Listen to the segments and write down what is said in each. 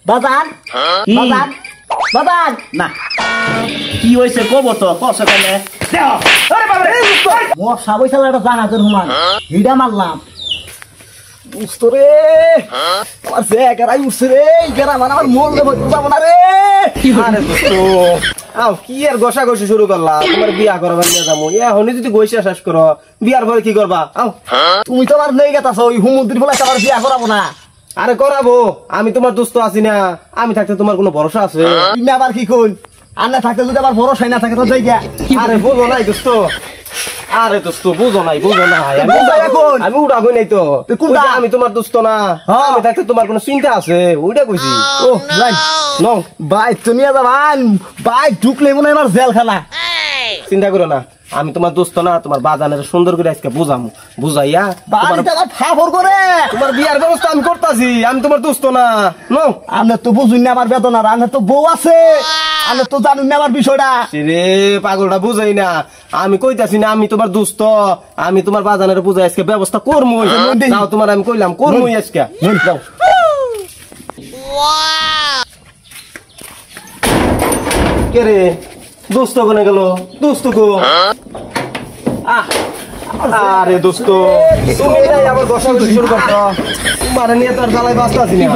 বাজান বাজান বাজান না কি হইছে কব তো কসে কলে দেও আরে বাবা রে মোর সাবইছালা এটা জানাজের হুমান হিডা মারলাম উস্তরে আর সে করাই উসরে গেরা মানে আমার মোর দেব যাব না রে আরে দোস্ত আও কি আর গোসা গোসি শুরু করলা তোমার বিয়া করবার নিয়ে যাবো এখনই যদি গোসা শেষ করো বিয়ার পরে কি করবা আও তুমি তো আর নেই গেতাছো ওই হুমুদ্দির বলে আবার বিয়া করাবো না আরে করাবো আমি তোমার দোস্ত আছি না আমি থাকতে তোমার কোনো ভরসা আছে তুমি আবার কি কোন আর না থাকতে যদি আবার ভরসাই না থাকে তো যাই গা আরে বুঝো নাই দোস্ত আরে দোস্ত বুঝো নাই আমি উড়াবো নাই তো আমি তোমার দোস্ত না আমি থাকতে তোমার কোনো চিন্তা আছে ওইটা কইছি ও রাইট নো বাইক তো নিয়ে যাবান বাইক ঢুকলে মনে হয় আমার জেলখানা চিন্তা করো না আমি তোমার দোস্ত না তোমার বাজানের সুন্দর করে আজকে বুঝামু বুঝাইয়া তোমার বিয়ার ব্যবস্থা আমি করতেছি আমি তোমার দোস্ত না নো আমি তো বুঝুন না আমার বেদনা আমি তো বউ আছে আমি তো জানুন না আমার বিষয়টা রে পাগলটা বুঝাই না আমি কইতাছি না আমি তোমার দোস্ত আমি তোমার বাজানের বুঝাই আজকে ব্যবস্থা করবো নাও তোমার আমি কইলাম করবো আজকে কে রে দোস্ত কোনে গেল দোস্ত গো আরে দোস্ত তুমি আবার বসা শুরু করছো তোমার নিয়ে তোর জ্বালাই বাঁচতাছি না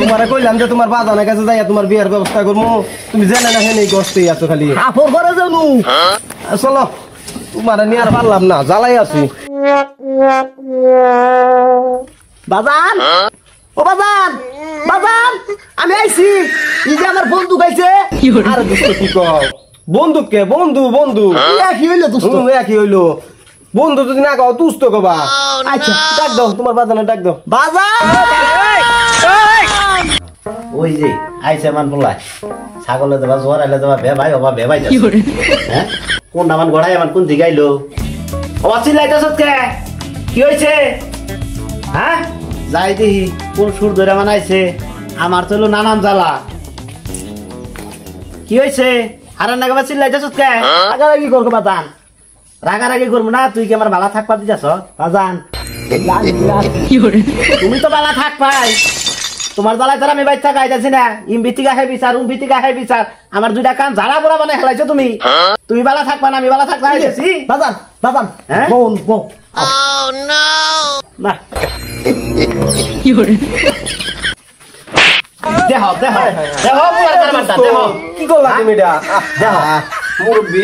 তোমার কইলাম যে তোমার বাজানের কাছে যাইয়া তোমার বিয়ার ব্যবস্থা করবো তুমি জেনে না হেনে কষ্টই আছো খালি কাপড় করে যাবো চলো তোমার নিয়ে আর পারলাম না জ্বালাই আছি বাজান ও বাজান বাজান আমি আইছি এই যে আমার বন্ধু গাইছে আরে দোস্ত কি কও বন্ধু কে বন্ধু বন্ধু কি হইলো দোস্ত কি হইলো বন্ধু যদি না কও দুস্থ কবা আচ্ছা ডাক দাও তোমার বাজানে ডাক দাও বাজান ওই যে আইছে মান বললাই ছাগলে দেবা জোয়ার আইলে দেবা বেবাই ওবা বেবাই যাচ্ছে হ্যাঁ কোন নামান গড়াই মান কোন দিকে আইলো ও চিল্লাইতাছ কে কি হইছে হ্যাঁ যাই দেখি কোন সুর ধরে মান আইছে আমার তো হলো নানান জ্বালা কি হইছে আরে নাগাবা চিল্লাইতাছ কে রাগারাগি করবো বাজান রাগারাগি করবো না তুই কি আমার বালা থাকবা দিতেছ বাজান তুমি তো বালা থাক পাই তোমার জ্বালায় তোর আমি বাচ্চা গাইতেছি না ইম ভিত্তিকা হে বিচার উম ভিত্তিকা হে বিচার আমার দুইটা কান জ্বালা পোড়া মানে হেলাইছো তুমি তুমি বালা থাকবা না আমি বালা থাকবা আইতেছি বাজান বাজান হ্যাঁ? বোন বোন না দেহ দেহ দেহ পোলার কারবারটা দেহ কি করলা তুমি এটা দেহ মুরব্বি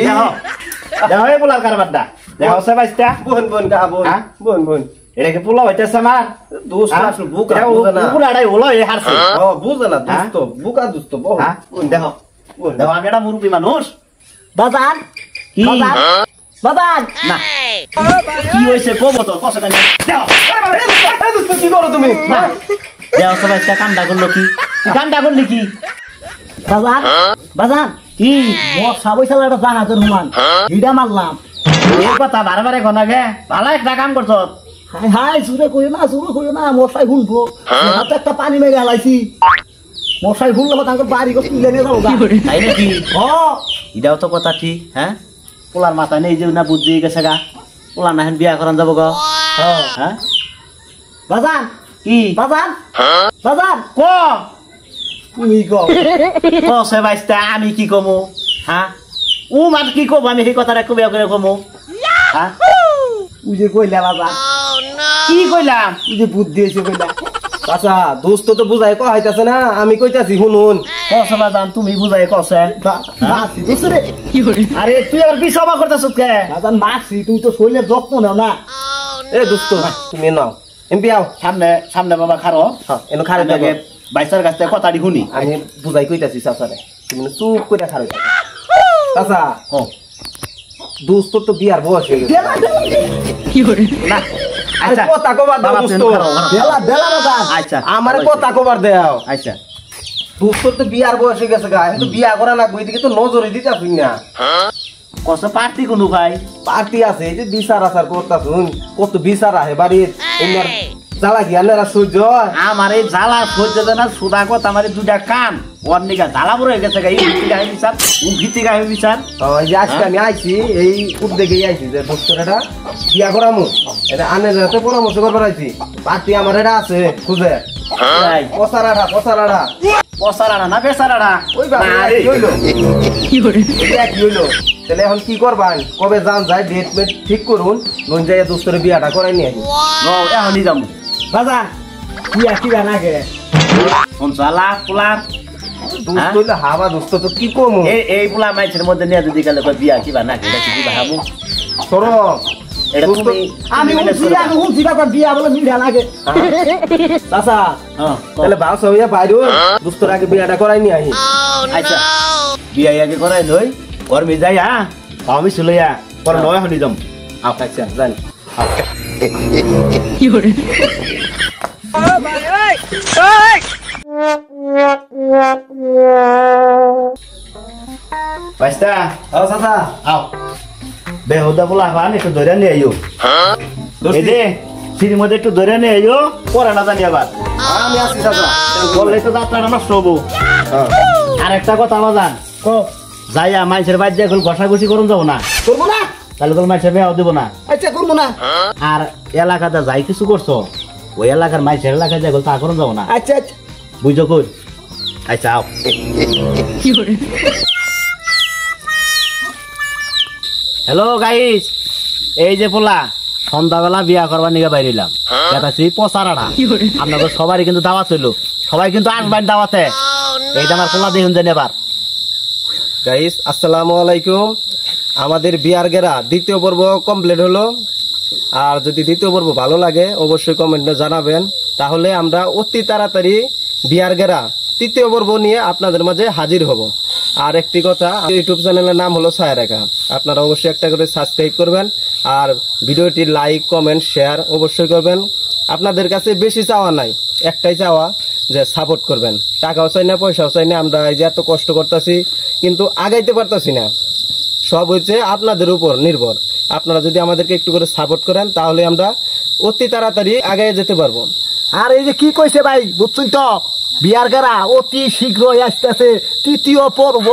দেহ এ পোলার কারবারটা দেহ সে বাইস্তা বোন বোন কা বোন হ্যাঁ? বোন বোন এটা কি পোলা হইতেছে আমার দোস্ত আসল বুকা বুঝে না পোলাটাই হলো এই হারছে ও বুঝে না দোস্ত বুকা দোস্ত বহু হ্যাঁ? দেহ দেহ আমি একটা মুরব্বী মানুষ বাজান কি বাজান বাজান না কি হইছে কব তো কষ্ট কানে দেহ দোস্ত কি করো তুমি না দেহ সবাই একটা কামটা করলো কি কামটা করলি কি বাজান বাজান কি মোর সাবইছালা এটা জানাজের হুমান হিডা মারলাম এই কথা বারে বারে গনাগে ভালো একটা কাম করছ হাই হাই সুরে কইও না মশাই শুনবো হাতে একটা পানি মেরে হালাইছি মশাই শুনলে তাকে বাড়ি করে তুলে নিয়ে যাবো তাই নাকি ও এটাও তো কথা ঠিক হ্যাঁ পোলার মাথা নেই যে না বুদ্ধি গেছে গা পোলা না বিয়া করান যাবো গা হ্যাঁ বাজান কি বাজান বাজান ক তুমি কও সে বাইস্তা আমি কি কমু হ্যাঁ ও মান কি কব আমি সেই কথাটা একটু বিয়া করে কমু হ্যাঁ তুই যে কইলা বাজান কি কইলাম তুই যে বুদ্ধি হয়েছে কইলা আচ্ছা দোস্ত তো বুঝাই কো হইতাছে না আমি কইতাছি শুনুন কসে বাজান তুমি বুঝাই কসে মাসি দোসরে আরে তুই আর কি সভা করতেছ কে বাজান মাসি তুমি তো শরীরের যত্ন নাও না এ দোস্ত তুমি নাও এমপি আও সামনে সামনে বাবা খারো হ্যাঁ এনো খারে আগে বাইসার কাছ থেকে কথাটি শুনি আমি বুঝাই কইতাছি চাচারে তুমি চুপ করে খারে চাচা ও দোস্ত তো বিয়ার বয়স হয়ে গেছে না আরে আচ্ছা কথা কবার দাও বাবা, দোস্ত তুমি খারাও, খারাও। বেলা বেলা বাজান আচ্ছা আমারে কথা কবার দাও আচ্ছা দোস্ত তো বিয়ার বয়স হয়ে গেছে গা এখন তো বিয়া করা না কই দিকে তো নজরে দিতাছুই না কত পার্টি কোনো ভাই পার্টি আছে এই যে বিচার আচার করতাছুন কত বিচার আহে বাড়ির এনার জ্বালা কি আপনারা সহ্য হয়? আমার এই জ্বালা সহ্য না সুদা কথা আমার এই দুটা কান ওর নিকা জ্বালা বড় হয়ে গেছে এই ভিত্তি গায়ে বিচার ও ভিত্তি গায়ে বিচার ওই যে আজকে আমি আইছি এই উদ্যোগেই আইছি যে দোস্তরাটা বিয়া করামু এটা আনের হাতে পরামর্শ করবার আইছি পার্টি আমার এটা আছে খুঁজে পসারাটা পসারাড়া না বেসারাড়া ওই বাবা কি হইলো এটা কি হইলো তাহলে এখন কি করবান কবে যান যায় ডেট মেট ঠিক করুন নন যাই দোস্তরে বিয়াটা করাই নিয়ে আসি এখনই যাবো বাজান কি নাগে কোন জ্বালা পোলা দোস্ত হইলে হাবা দোস্ত তো কি কমু এই পোলা মাইছের মধ্যে নিয়ে যদি গেলে বিয়া কিবা না এটা কি কিবা হামু সরো এটা তুমি আমি শুনছি বাবা বিয়া বলে মিঠা লাগে চাচা তাহলে বাস হইয়া বাইরে দোস্তর আগে বিয়াটা করাই নিয়ে আসি আচ্ছা বিয়া আগে করাই লই ওর মি যাই হ্যাঁ আমি চলইয়া পর নয় হনি যাম আচ্ছা জানি বাইস্তা ও চাচা আও বেহুদা পোলা হান একটু ধরে নিয়ে আইও এই দে সিঁড়ির মধ্যে একটু ধরে নিয়ে আইও পরে না জানি আবার আমি আসি চাচা বললে তো যাত্রাটা নষ্ট হবো আর একটা কথা বাজান যাইয়া মাইসের বাদ দিয়ে ঘষাঘষি করুন যাবো না করবো না তাহলে তোর মাইসের মেয়াও দেবো না আচ্ছা করবো না আর এলাকাতে যাই কিছু করছো ওই এলাকার মাইসের এলাকায় যাই তা করুন যাবো না আচ্ছা আচ্ছা বুঝছো কই আচ্ছা আও হ্যালো গাইস এই যে পোলা সন্ধ্যাবেলা বিয়া করবার নিয়ে বাইরিলাম দেখাচ্ছি পচারাটা আপনাদের সবারই কিন্তু দাওয়াত হইলো সবাই কিন্তু আসবেন দাওয়াতে এইটা আমার পোলা দেখুন জানি এবার গাইস আসসালামু আলাইকুম আমাদের বিয়ার গেরা দ্বিতীয় পর্ব কমপ্লিট হলো আর যদি দ্বিতীয় পর্ব ভালো লাগে অবশ্যই কমেন্টে জানাবেন তাহলে আমরা অতি তাড়াতাড়ি বিয়ার গেরা তৃতীয় পর্ব নিয়ে আপনাদের মাঝে হাজির হব আর একটি কথা ইউটিউব চ্যানেলের নাম হলো ছায়ারেখা আপনারা অবশ্যই একটা করে সাবস্ক্রাইব করবেন আর ভিডিওটি লাইক কমেন্ট শেয়ার অবশ্যই করবেন আপনাদের কাছে বেশি চাওয়া নাই একটাই চাওয়া যে সাপোর্ট করবেন টাকাও চাই না পয়সাও চাই না আমরা এই যে এত কষ্ট করতেছি কিন্তু আগাইতে পারতাছি না সব হচ্ছে আপনাদের উপর নির্ভর আপনারা যদি আমাদেরকে একটু করে সাপোর্ট করেন তাহলে আমরা অতি তাড়াতাড়ি আগায় যেতে পারবো আর এই যে কি কইছে ভাই বুঝছেন তো বিয়ার গারা অতি শীঘ্রই আসতেছে তৃতীয় পর্ব